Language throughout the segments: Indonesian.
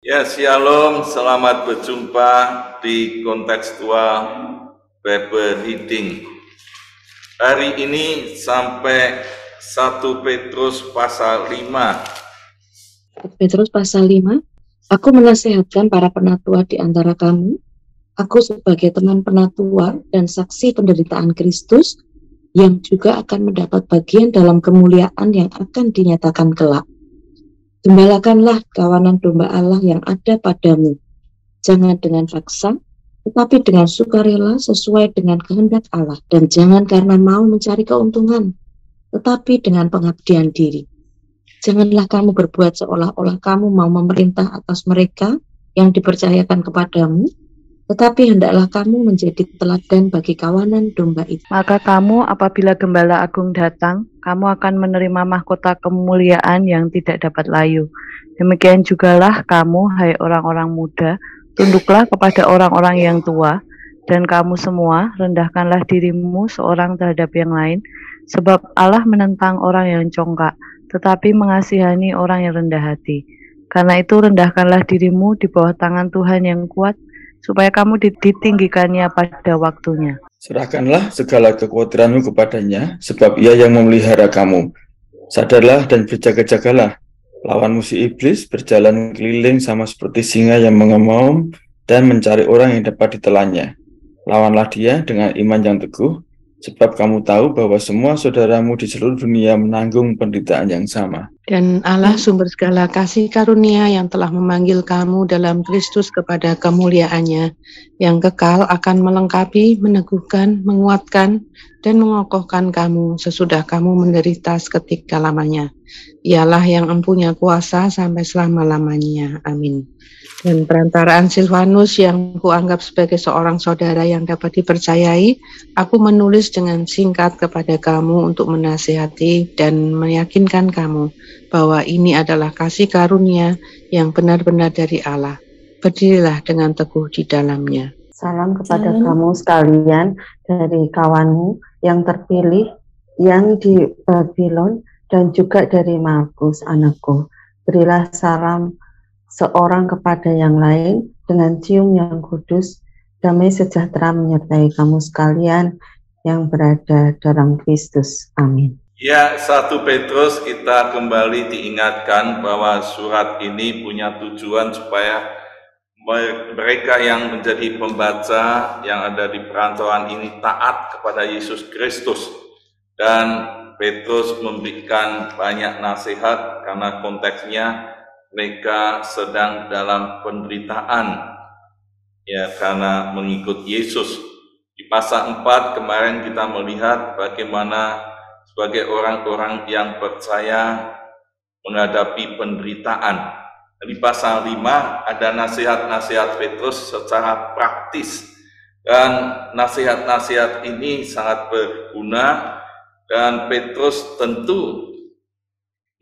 Ya, shalom, selamat berjumpa di kontekstual Bible Reading. Hari ini sampai 1 Petrus pasal 5. 1 Petrus pasal 5, aku menasihatkan para penatua di antara kamu, aku sebagai teman penatua dan saksi penderitaan Kristus, yang juga akan mendapat bagian dalam kemuliaan yang akan dinyatakan kelak. Gembalakanlah kawanan domba Allah yang ada padamu, jangan dengan paksa, tetapi dengan sukarela sesuai dengan kehendak Allah, dan jangan karena mau mencari keuntungan, tetapi dengan pengabdian diri. Janganlah kamu berbuat seolah-olah kamu mau memerintah atas mereka yang dipercayakan kepadamu, tetapi hendaklah kamu menjadi teladan bagi kawanan domba itu. Maka kamu apabila Gembala Agung datang, kamu akan menerima mahkota kemuliaan yang tidak dapat layu. Demikian jugalah kamu, hai orang-orang muda, tunduklah kepada orang-orang yang tua, dan kamu semua rendahkanlah dirimu seorang terhadap yang lain, sebab Allah menentang orang yang congkak, tetapi mengasihani orang yang rendah hati. Karena itu rendahkanlah dirimu di bawah tangan Tuhan yang kuat, supaya kamu ditinggikannya pada waktunya. Serahkanlah segala kekhawatiranmu kepadanya, sebab ia yang memelihara kamu. Sadarlah dan berjaga-jagalah. Lawan musuh iblis berjalan keliling sama seperti singa yang mengaum dan mencari orang yang dapat ditelannya. Lawanlah dia dengan iman yang teguh, sebab kamu tahu bahwa semua saudaramu di seluruh dunia menanggung penderitaan yang sama. Dan Allah sumber segala kasih karunia yang telah memanggil kamu dalam Kristus kepada kemuliaannya, yang kekal akan melengkapi, meneguhkan, menguatkan, dan mengokohkan kamu sesudah kamu menderita seketika lamanya. Ialah yang empunya kuasa sampai selama-lamanya. Amin. Dan perantaraan Silvanus yang kuanggap sebagai seorang saudara yang dapat dipercayai, aku menulis dengan singkat kepada kamu untuk menasihati dan meyakinkan kamu bahwa ini adalah kasih karunia yang benar-benar dari Allah. Berdirilah dengan teguh di dalamnya. Salam kepada kamu sekalian dari kawanmu yang terpilih, yang di Babylon, dan juga dari Markus anakku. Berilah salam seorang kepada yang lain dengan cium yang kudus. Damai sejahtera menyertai kamu sekalian yang berada dalam Kristus. Amin. Ya, 1 Petrus kita kembali diingatkan bahwa surat ini punya tujuan supaya mereka yang menjadi pembaca yang ada di perantauan ini taat kepada Yesus Kristus. Dan Petrus memberikan banyak nasihat karena konteksnya mereka sedang dalam penderitaan ya karena mengikut Yesus. Di pasal 4 kemarin kita melihat bagaimana sebagai orang-orang yang percaya menghadapi penderitaan. Di pasal 5 ada nasihat-nasihat Petrus secara praktis, dan nasihat-nasihat ini sangat berguna, dan Petrus tentu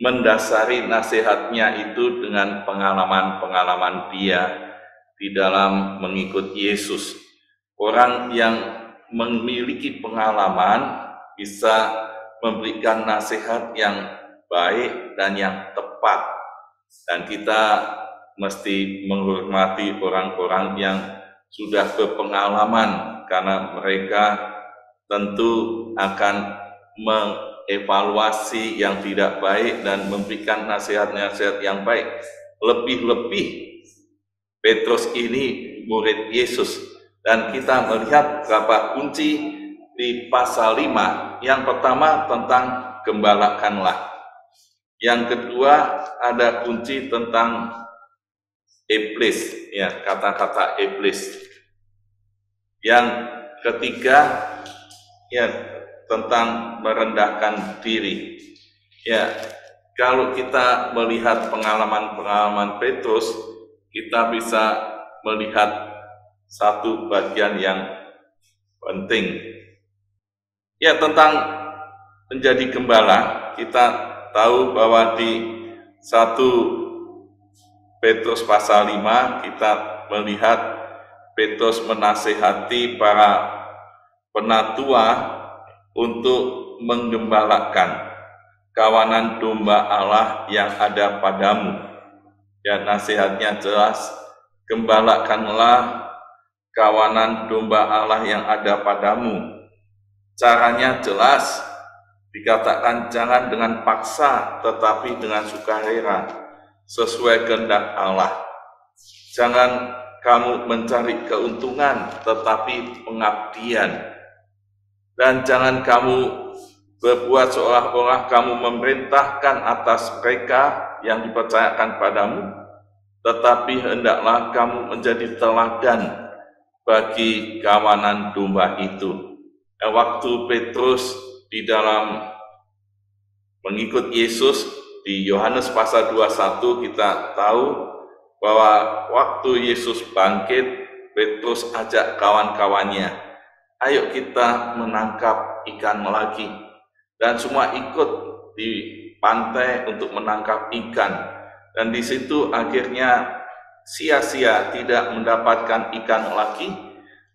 mendasari nasihatnya itu dengan pengalaman-pengalaman dia di dalam mengikut Yesus. Orang yang memiliki pengalaman bisa memberikan nasihat yang baik dan yang tepat. Dan kita mesti menghormati orang-orang yang sudah berpengalaman, karena mereka tentu akan mengevaluasi yang tidak baik dan memberikan nasihat-nasihat yang baik. Lebih-lebih Petrus ini murid Yesus, dan kita melihat beberapa kunci di pasal 5. Yang pertama tentang gembalakanlah. Yang kedua ada kunci tentang iblis, ya, kata-kata iblis. Yang ketiga ya tentang merendahkan diri. Ya, kalau kita melihat pengalaman-pengalaman Petrus, kita bisa melihat satu bagian yang penting. Ya, tentang menjadi gembala, kita tahu bahwa di 1 Petrus pasal 5 kita melihat Petrus menasihati para penatua untuk menggembalakan kawanan domba Allah yang ada padamu. Ya, nasihatnya jelas, gembalakanlah kawanan domba Allah yang ada padamu. Caranya jelas, dikatakan jangan dengan paksa, tetapi dengan sukarela, sesuai kehendak Allah. Jangan kamu mencari keuntungan, tetapi pengabdian. Dan jangan kamu berbuat seolah-olah kamu memerintahkan atas mereka yang dipercayakan padamu, tetapi hendaklah kamu menjadi teladan bagi kawanan domba itu. Waktu Petrus di dalam mengikut Yesus di Yohanes pasal 21, kita tahu bahwa waktu Yesus bangkit, Petrus ajak kawan-kawannya, ayo kita menangkap ikan lagi. Dan semua ikut di pantai untuk menangkap ikan. Dan di situ akhirnya sia-sia, tidak mendapatkan ikan lagi,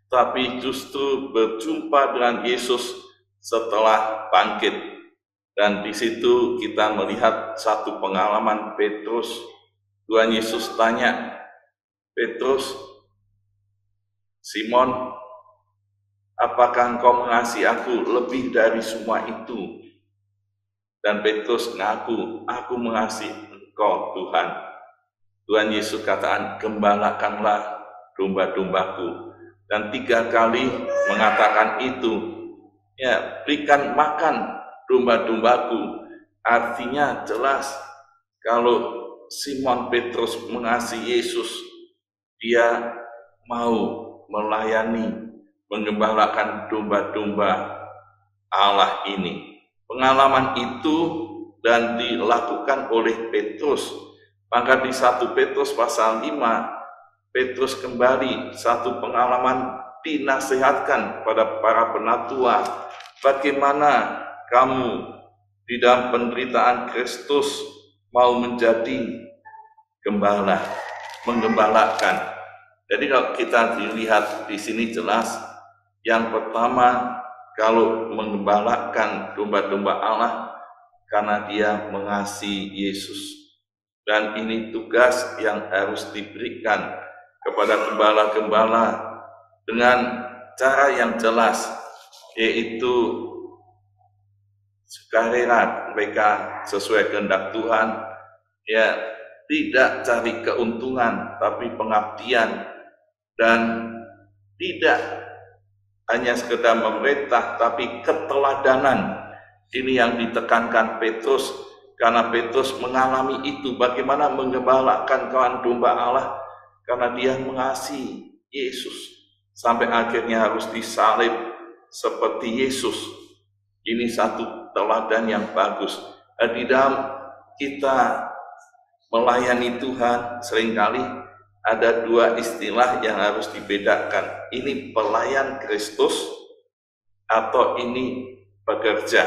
tapi justru berjumpa dengan Yesus setelah bangkit. Dan di situ kita melihat satu pengalaman Petrus. Tuhan Yesus tanya, Petrus, Simon, apakah engkau mengasihi aku lebih dari semua itu? Dan Petrus mengaku, aku mengasihi engkau Tuhan. Tuhan Yesus katakan, gembalakanlah domba-dombaku. Dan 3 kali mengatakan itu, ya, berikan makan domba-dombaku. Artinya jelas, kalau Simon Petrus mengasihi Yesus, dia mau melayani, menggembalakan domba-domba Allah ini. Pengalaman itu dan dilakukan oleh Petrus. Maka di 1 Petrus pasal 5, Petrus kembali satu pengalaman dinasihatkan pada para penatua, bagaimana kamu di dalam penderitaan Kristus mau menjadi gembala, menggembalakan. Jadi kalau kita dilihat di sini jelas, yang pertama, kalau menggembalakan domba-domba Allah karena dia mengasihi Yesus. Dan ini tugas yang harus diberikan kepada gembala-gembala dengan cara yang jelas, yaitu sukarela, mereka sesuai kehendak Tuhan, ya, tidak cari keuntungan tapi pengabdian, dan tidak hanya sekedar memerintah tapi keteladanan. Ini yang ditekankan Petrus, karena Petrus mengalami itu, bagaimana menggembalakan kawan domba Allah, karena dia mengasihi Yesus sampai akhirnya harus disalib seperti Yesus. Ini satu teladan yang bagus. Dan di dalam kita melayani Tuhan, seringkali ada 2 istilah yang harus dibedakan. Ini pelayan Kristus atau ini pekerja,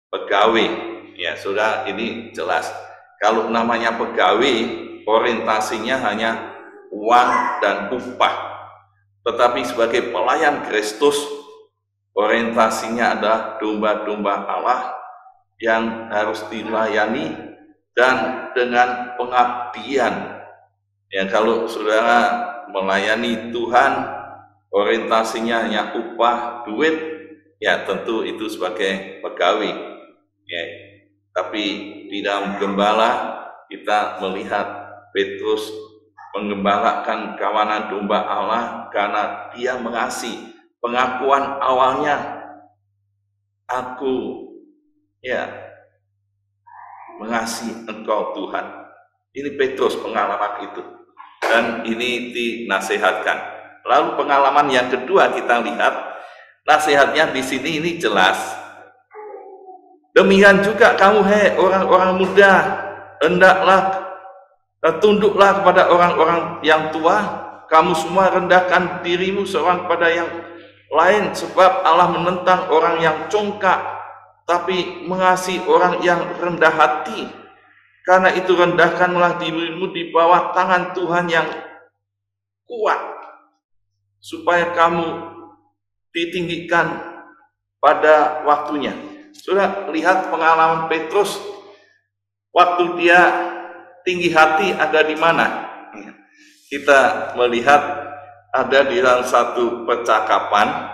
pegawai. Ya, sudah, ini jelas. Kalau namanya pegawai, orientasinya hanya uang dan upah. Tetapi sebagai pelayan Kristus, orientasinya adalah domba-domba Allah yang harus dilayani dan dengan pengabdian. Ya, kalau saudara melayani Tuhan, orientasinya hanya upah, duit, ya tentu itu sebagai pegawai. Ya, tapi di dalam gembala kita melihat Petrus menggembalakan kawanan domba Allah karena dia mengasihi. Pengakuan awalnya, aku, ya, mengasihi engkau Tuhan. Ini Petrus pengalaman itu, dan ini dinasihatkan. Lalu pengalaman yang kedua kita lihat, nasihatnya di sini ini jelas. Demikian juga kamu, hei orang-orang muda, hendaklah tunduklah kepada orang-orang yang tua. Kamu semua rendahkan dirimu seorang pada yang lain, sebab Allah menentang orang yang congkak, tapi mengasihi orang yang rendah hati. Karena itu rendahkanlah dirimu di bawah tangan Tuhan yang kuat, supaya kamu ditinggikan pada waktunya. Sudah lihat pengalaman Petrus waktu dia tinggi hati ada di mana? Kita melihat ada di dalam satu percakapan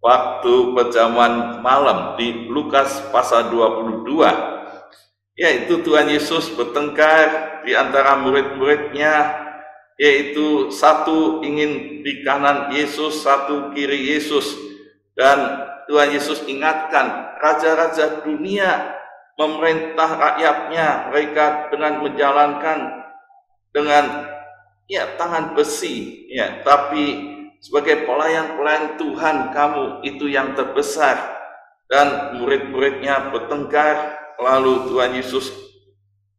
waktu perjamuan malam di Lukas pasal 22, yaitu Tuhan Yesus bertengkar di antara murid-muridnya, yaitu satu ingin di kanan Yesus, satu kiri Yesus. Dan Tuhan Yesus ingatkan, raja-raja dunia memerintah rakyatnya, mereka dengan menjalankan dengan tangan besi, tapi sebagai pelayan-pelayan Tuhan kamu itu yang terbesar. Dan murid-muridnya bertengkar, lalu Tuhan Yesus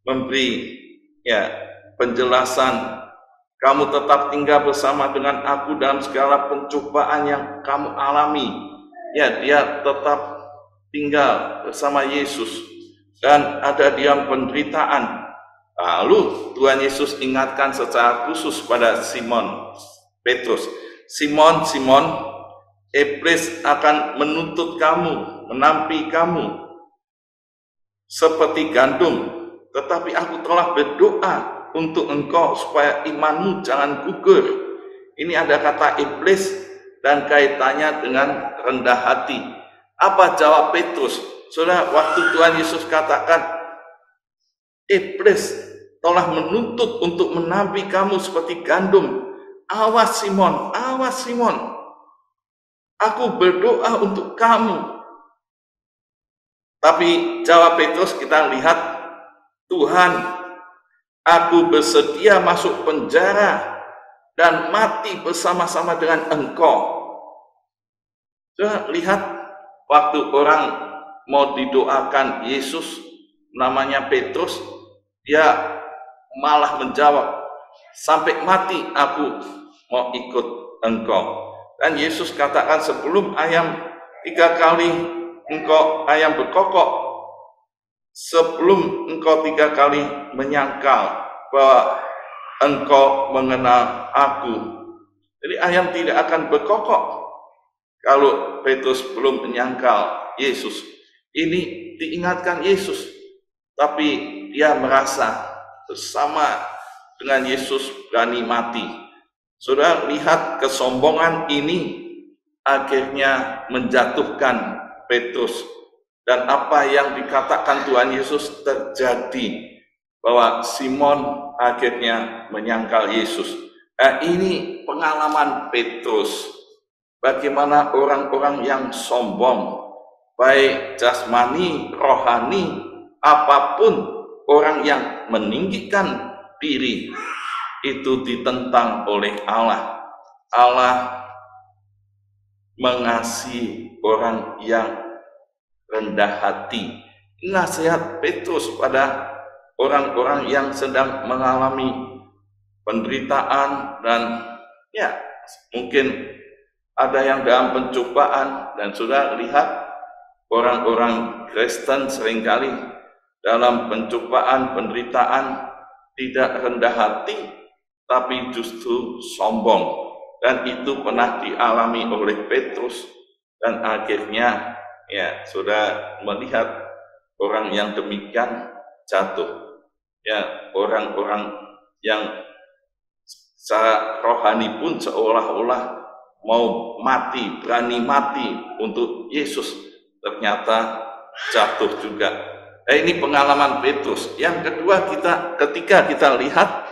memberi penjelasan, kamu tetap tinggal bersama dengan aku dalam segala pencobaan yang kamu alami. Dia tetap tinggal bersama Yesus dan ada dalam penderitaan. Lalu Tuhan Yesus ingatkan secara khusus pada Simon Petrus, Simon, Simon, iblis akan menuntut kamu, menampi kamu seperti gandum, tetapi aku telah berdoa untuk engkau supaya imanmu jangan gugur. Ini ada kata iblis dan kaitannya dengan rendah hati. Apa jawab Petrus? Saudara, waktu Tuhan Yesus katakan iblis telah menuntut untuk menampi kamu seperti gandum, awas Simon, awas Simon, aku berdoa untuk kamu. Tapi jawab Petrus kita lihat, Tuhan, aku bersedia masuk penjara dan mati bersama-sama dengan engkau. Coba lihat, waktu orang mau didoakan Yesus, namanya Petrus, dia malah menjawab, sampai mati aku mau ikut engkau. Dan Yesus katakan, sebelum ayam 3 kali engkau ayam berkokok, sebelum engkau 3 kali menyangkal bahwa engkau mengenal aku. Jadi ayam tidak akan berkokok kalau Petrus belum menyangkal Yesus. Ini diingatkan Yesus, tapi dia merasa bersama dengan Yesus berani mati. Saudara, lihat kesombongan ini akhirnya menjatuhkan Petrus. Dan apa yang dikatakan Tuhan Yesus terjadi, bahwa Simon akhirnya menyangkal Yesus. Ini pengalaman Petrus. Bagaimana orang-orang yang sombong, baik jasmani, rohani, apapun, orang yang meninggikan diri itu ditentang oleh Allah. Allah mengasihi orang yang rendah hati. Nasihat Petrus pada orang-orang yang sedang mengalami penderitaan dan mungkin ada yang dalam pencobaan. Dan sudah lihat, orang-orang Kristen seringkali dalam pencobaan, penderitaan, tidak rendah hati, tapi justru sombong. Dan itu pernah dialami oleh Petrus. Dan akhirnya, sudah melihat orang yang demikian jatuh. Orang-orang yang secara rohani pun seolah-olah mau mati, berani mati untuk Yesus, ternyata jatuh juga. Ini pengalaman Petrus. Yang kedua, ketika kita lihat,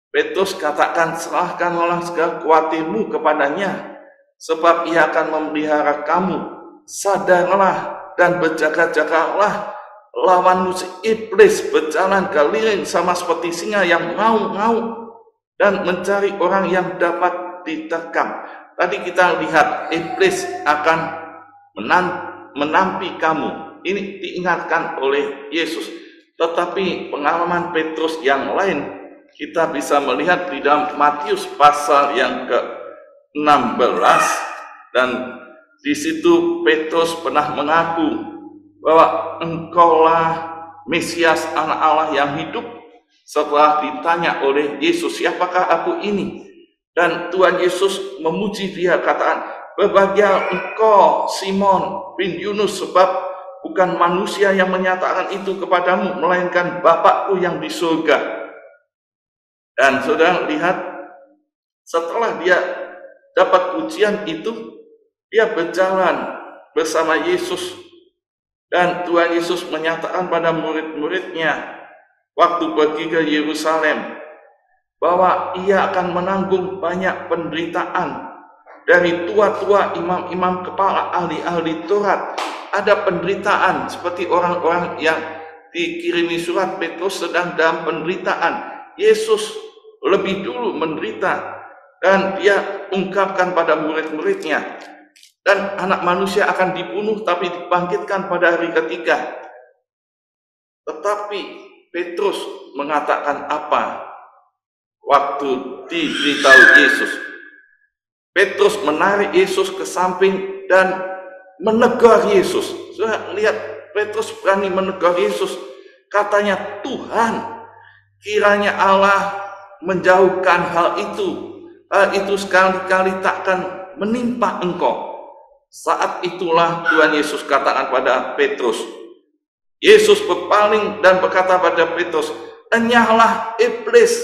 Petrus katakan, serahkanlah segala khawatirmu kepadanya, sebab ia akan memelihara kamu. Sadarlah dan berjaga-jagalah, lawanmu si iblis berjalan keliling sama seperti singa yang ngaum-ngaum dan mencari orang yang dapat diterkam. Tadi kita lihat, iblis akan menampi kamu. Ini diingatkan oleh Yesus. Tetapi pengalaman Petrus yang lain kita bisa melihat di dalam Matius pasal yang ke-16, dan di situ Petrus pernah mengaku bahwa engkaulah Mesias, anak Allah yang hidup. Setelah ditanya oleh Yesus, siapakah aku ini? Dan Tuhan Yesus memuji dia, katakan, berbahagia engkau Simon bin Yunus, sebab bukan manusia yang menyatakan itu kepadamu, melainkan Bapakku yang di surga. Dan saudara lihat, setelah dia dapat pujian itu, dia berjalan bersama Yesus. Dan Tuhan Yesus menyatakan pada murid-muridnya waktu pergi ke Yerusalem bahwa ia akan menanggung banyak penderitaan dari tua-tua, imam-imam kepala, ahli-ahli Taurat. Ada penderitaan seperti orang-orang yang dikirimi surat Petrus sedang dalam penderitaan. Yesus lebih dulu menderita dan dia ungkapkan pada murid-muridnya, dan anak manusia akan dibunuh tapi dibangkitkan pada hari ketiga. Tetapi Petrus mengatakan apa waktu diberitahu Yesus? Petrus menarik Yesus ke samping dan menegur Yesus. Sudah lihat, Petrus berani menegur Yesus. Katanya, Tuhan, kiranya Allah menjauhkan hal itu. Hal itu sekali-kali takkan menimpa engkau. Saat itulah Tuhan Yesus katakan pada Petrus. Yesus berpaling dan berkata pada Petrus, enyahlah iblis,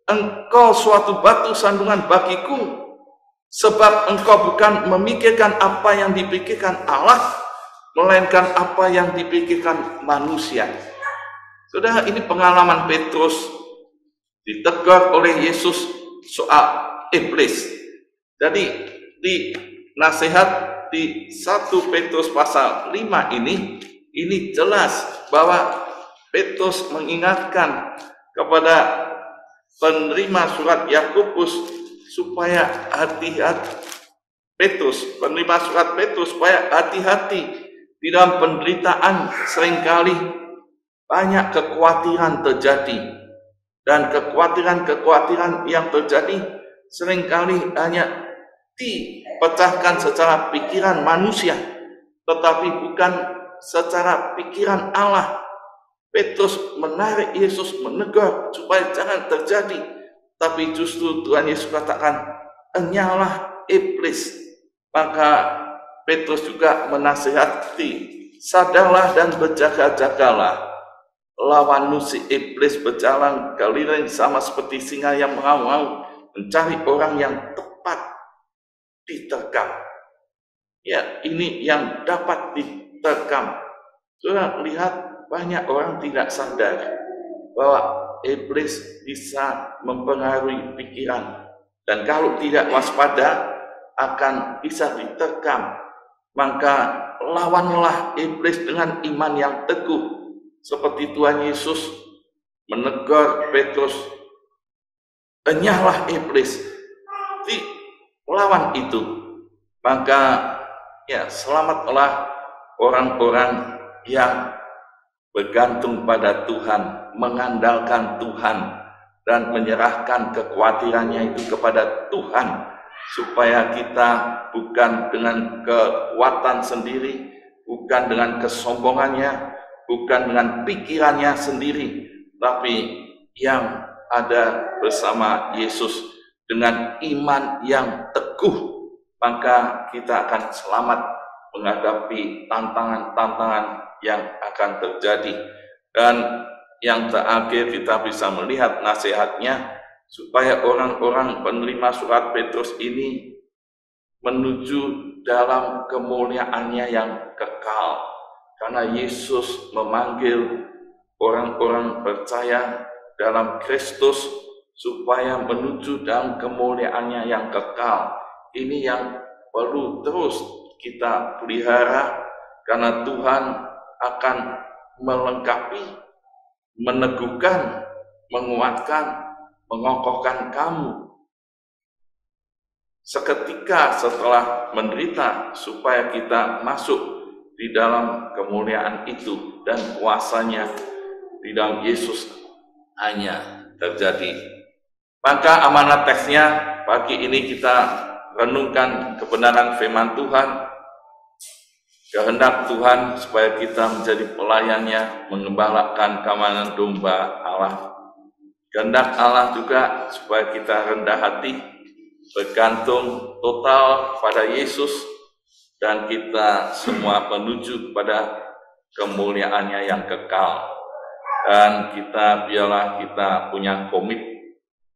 engkau suatu batu sandungan bagiku, sebab engkau bukan memikirkan apa yang dipikirkan Allah, melainkan apa yang dipikirkan manusia. Saudara, ini pengalaman Petrus ditegur oleh Yesus soal iblis. Jadi di nasihat di 1 Petrus pasal 5 ini jelas bahwa Petrus mengingatkan kepada penerima surat Yakobus supaya hati-hati. Penerima surat Petrus supaya hati-hati di dalam penderitaan. Seringkali banyak kekhawatiran terjadi, dan kekhawatiran yang terjadi seringkali hanya dipecahkan secara pikiran manusia, tetapi bukan secara pikiran Allah. Petrus menarik Yesus, menegur supaya jangan terjadi, tapi justru Tuhan Yesus katakan, enyahlah iblis. Maka Petrus juga menasihati, sadarlah dan berjaga-jagalah. Lawanmu si iblis berjalan keliling sama seperti singa yang mengaum-ngaum, mencari orang yang tepat diterkam. Ya, ini yang dapat diterkam. Sudah lihat, banyak orang tidak sadar bahwa iblis bisa mempengaruhi pikiran, dan kalau tidak waspada akan bisa diterkam. Maka lawanlah iblis dengan iman yang teguh, seperti Tuhan Yesus menegur Petrus, enyahlah iblis, lawan itu. Maka ya, selamatlah orang-orang yang bergantung pada Tuhan, mengandalkan Tuhan, dan menyerahkan kekhawatirannya itu kepada Tuhan, supaya kita bukan dengan kekuatan sendiri, bukan dengan kesombongannya, bukan dengan pikirannya sendiri, tapi yang ada bersama Yesus dengan iman yang teguh, maka kita akan selamat menghadapi tantangan-tantangan yang akan terjadi. Dan yang terakhir, kita bisa melihat nasihatnya supaya orang-orang penerima surat Petrus ini menuju dalam kemuliaannya yang kekal, karena Yesus memanggil orang-orang percaya dalam Kristus supaya menuju dalam kemuliaannya yang kekal. Ini yang perlu terus kita pelihara, karena Tuhan akan melengkapi, meneguhkan, menguatkan, mengokohkan kamu seketika setelah menderita, supaya kita masuk di dalam kemuliaan itu, dan kuasanya di dalam Yesus hanya terjadi. Maka amanat teksnya pagi ini kita renungkan kebenaran firman Tuhan. Kehendak Tuhan supaya kita menjadi pelayannya, mengembalakan kawanan domba Allah. Kehendak Allah juga supaya kita rendah hati, bergantung total pada Yesus, dan kita semua menuju kepada kemuliaannya yang kekal. Dan biarlah kita punya komit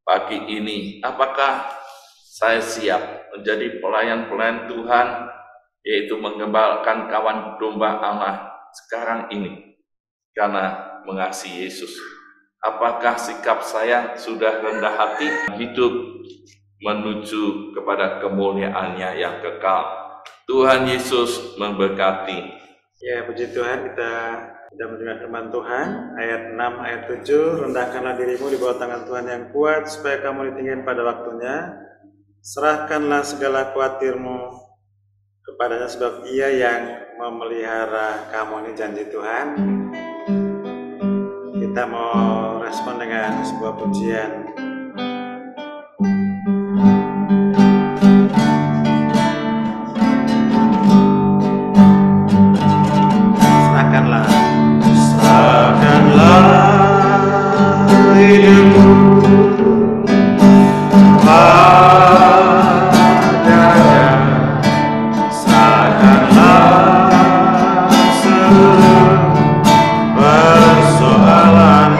pagi ini, apakah saya siap menjadi pelayan-pelayan Tuhan, yaitu mengembalakan kawan domba Allah sekarang ini karena mengasihi Yesus. Apakah sikap saya sudah rendah hati, hidup menuju kepada kemuliaannya yang kekal. Tuhan Yesus memberkati. Ya, puji Tuhan, kita sudah mendengar firman Tuhan, ayat 6, ayat 7, rendahkanlah dirimu di bawah tangan Tuhan yang kuat, supaya kamu ditinggikan pada waktunya. Serahkanlah segala khawatirmu kepadanya, sebab Ia yang memelihara kamu. Ini janji Tuhan. Kita mau respon dengan sebuah pujian. Serahkanlah hidupmu padanya, serahkanlah seluruh persoalan.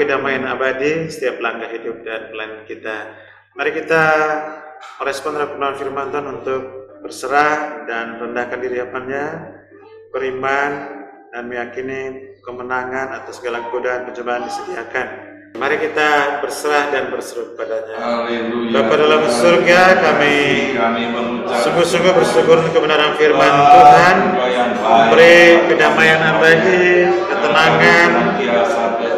kedamaian abadi setiap langkah hidup dan pelayanan kita. Mari kita merespon firman Tuhan untuk berserah dan rendahkan diri hadapannya, beriman dan meyakini kemenangan atas segala godaan pencobaan disediakan. Mari kita berserah dan berseru kepadanya. Bapa dalam surga, kami sungguh-sungguh bersyukur untuk kebenaran firman Tuhan, memberi kedamaian abadi, ketenangan,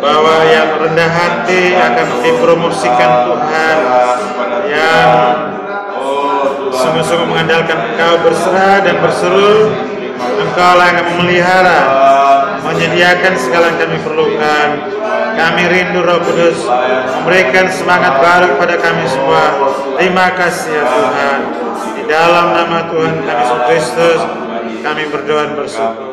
bahwa yang rendah hati akan dipromosikan Tuhan, yang sungguh-sungguh mengandalkan Engkau, berserah dan berseru, Engkau lah yang memelihara, menyediakan segala yang kami perlukan. Kami rindu Roh Kudus memberikan semangat baru kepada kami semua. Terima kasih ya Tuhan. Di dalam nama Tuhan kami Yesus Kristus kami berdoa dan bersyukur.